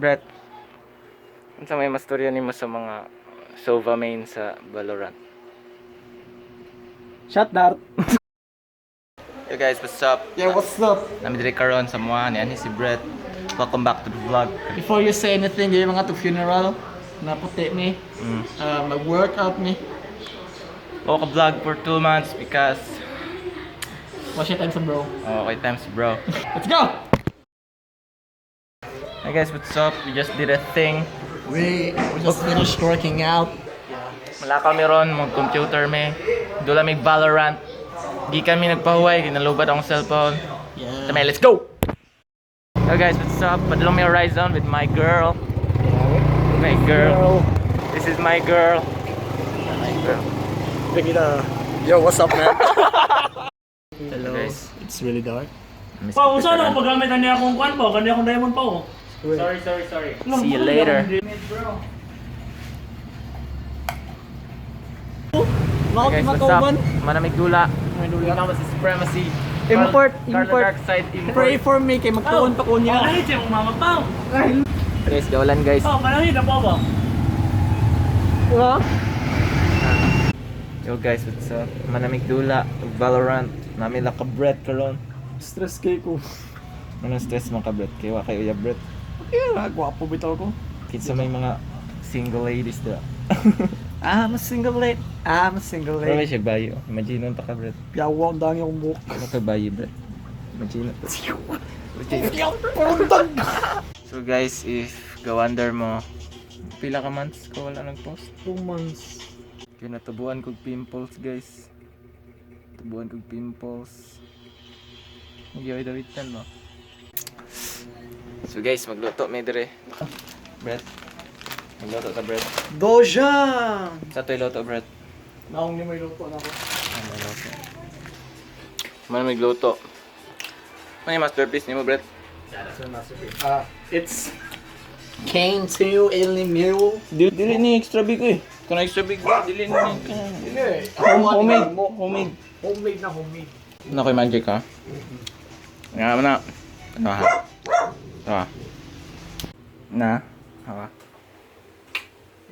Brett, ano sa may masturya nimo sa mga Sova main sa Valorant? Shot dart. Yo guys, what's up? Yeah, what's up? Nami diri karon sa mga ni si Brett. Welcome back to the vlog. Before you say anything, yung mga to funeral, naputi mi, mag-workout mi. Ako ka-vlog for 2 months because Watch your time, bro. okay times bro. Let's go! Hey guys, what's up? We just did a thing. We just finished working out. Wala kami ron, mag-computer me. Dula may Valorant. Di kami nagpahuway, kinalubad akong cellphone. Yeah. Tama, let's go! Hey guys, what's up? Padulong may Horizon with my girl. My girl. This is my girl. My girl. Yo, what's up, man? Hello guys. It's really dark. Pa, usa na ko paggamit niya akong kwan pa, kanya akong diamond pa oh. Sorry. See you later. Mount Guys, what's up? Macoban. Manamig dula. Manula. Ikaw si Supremacy. Import. Dark Side import. Pray for me kay magtuon pa ko niya. Ay, siya mong mama pa. Guys, gawalan guys. Oh, manahid na po ba? Diba? Yo guys, what's up? Manamig dula. Valorant. Nami laka Brett karon. Stress kay ko. Ano stress mo ka Brett? Kaya kayo ya Brett. Yeah, gwapo bitaw ko. Kitsa may mga single ladies dira. I'm a single lady. I'm a single Pero may lady. siya bayo. Imagine nun pa ka Brett. Yawa ang dami akong buhok. Ano ka bayo Brett? Imagine nun. So guys, if gawandar mo, pila ka months ko wala nag-post? 2 months. Kaya natubuan kog pimples guys. Tubuan kog pimples. Nagyoy dawitan mo. So guys, magluto may dire. Brett. Magluto ta Brett. Doja! Sa to'y luto Brett. Naong ni may luto na ako. Ano luto? Man may gluto. May masterpiece nimo Brett. It's Kane 2 Alien Meal. Dili ni extra big ko eh. Kung extra big, dili ni homemade. Homemade na homemade. Ano ko'y magic ha? Nga mo na. Ano ha? Ito ha? Na? Hawa?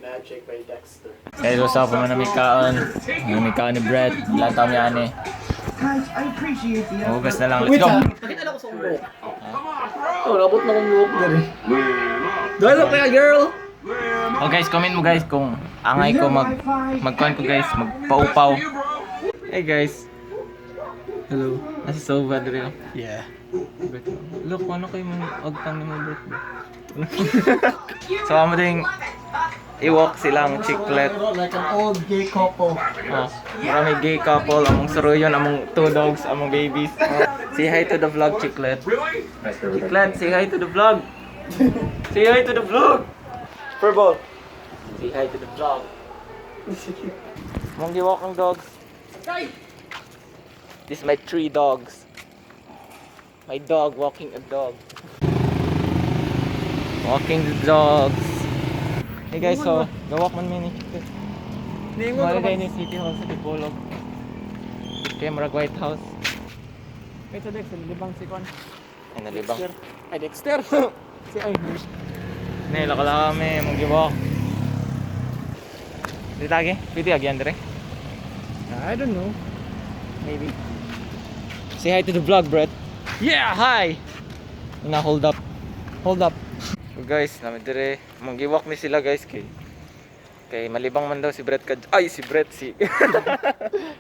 Magic by Dexter. Guys, what's up? Manamikaon. Manamikaon ni Brett. Lantaw niya ani. Hugas na lang. Let's go! Pakita na ko sa buhok. Oh, nabot na kong buhok dali. Dahil lang kaya girl. Oh guys, comment mo guys kung angay ko magkuhan ko guys, magpaupaw. Hey guys. Hello. Nasa Sova dito. Yeah. Look, ano kayo mong agtang ni mo Brett? So, amo ding iwalk silang chiclet. Like an old gay couple. Oh, marami gay couple, among saruyon, among 2 dogs, among babies. Say hi to the vlog, Chiclet. Chiclet, say hi to the vlog. Say hi to the vlog. Furball. Say hi to the vlog. Mong giwalk ang dogs. This is my 3 dogs. My dog walking a dog. Walking the dogs. Hey guys, so, gawak man mini Chiclet. Malagay ni City Hall sa Tipolog. Kaya marag White House. Ito Dexter, libang si Kwan. Ay, nalibang. Ay Dexter. Si ay. Nila ka lang kami, mag-giwalk. Di lagi? Pwede agyan dire? I don't know. Maybe. Say hi to the vlog, Brett. Yeah, hi! Na hold up. Hold up. So guys, namin dire. Mag-giwalk mi sila guys kay malibang man daw si Brett ay si Brett si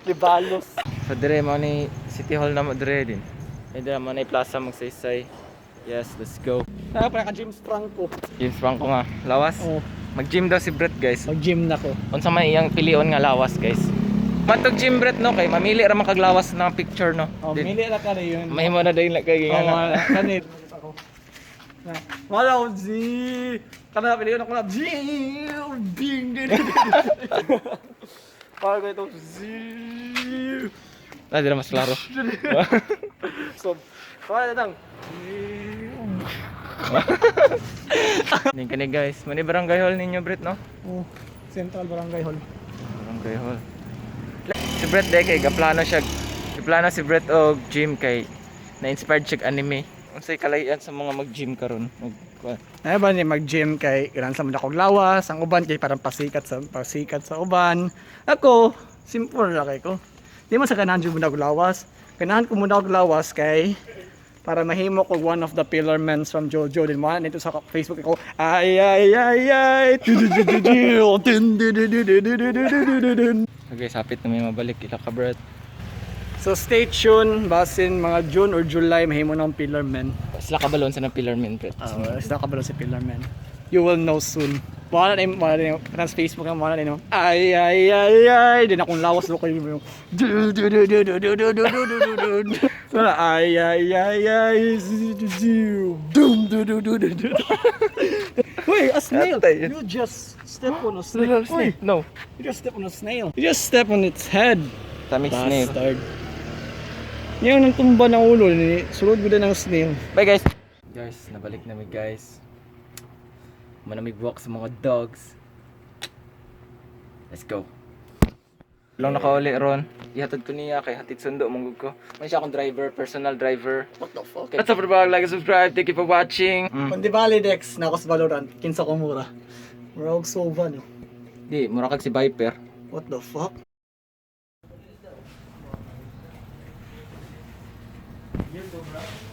Libalos. So dire mo ni City Hall na mo dire din. Ay dire mo ni plaza magsaysay. Yes, let's go. Kaya pa ka James Franco. James Franco nga, lawas. Oh, Mag-gym daw si Brett guys. mag-gym na ko. Unsa may iyang pilion nga lawas guys. Matog gym Brett no kay mamili ra man kag lawas na picture no. Oh, Di- mili ra ka na yun. May mo na dahil kay Oh, nga. kanit. Wala ko Z. Kana pilihan ako na Z. Ding ding. Para ko ito Z. Ah, di na mas klaro. So, kaya tang. Ning kani guys, mani barangay hall ninyo Brett no? Oh, Central Barangay Hall. Barangay hall. Si Brett kay gaplano siya. Gaplano si Brett og gym kay na-inspired siya anime. unsay kalahian sa mga mag-gym karon? Ay ba ni mag-gym kay ilan sa mga kog lawas, ang uban kay parang pasikat sa uban. Ako, simple ra kay ko. Di man sa ganahan jud mo lawas. Ganahan ko muna og lawas kay para mahimo ko one of the pillar men from Jojo din mo nito sa Facebook ko. Ay ay ay ay. Okay, sapit na may mabalik ila ka Brett. So stay tuned, basin mga June or July mahimo ng pillar men. Sila kabalon sa ng pillar men Brett. Sila ka ba si pillar men? You will know soon. Wala na yung trans Facebook ang wala na yung ay ay ay ay din akong lawas lo kayo yung wala ay ay ay ay dum wait, a snail. You just step on a snail. Wait, No. you just step on a snail. You just step on its head. Tamig snail. Bastard. Yan ang tumba ng ulo ni sulod gud ng snail. Bye guys. Guys, nabalik namin guys. Manamig walk sa mga dogs. Let's go. Lang nakauli ron. Ihatod ko niya kay hatid sundo manggug ko. Man siya akong driver, personal driver. What the fuck? What's up everybody? Like and subscribe. Thank you for watching. Kundi bali Dex, na ako sa Valorant, kinsa ko mura. Mura og sova no. Di, mura kag si Viper. What the fuck? Yun, bro.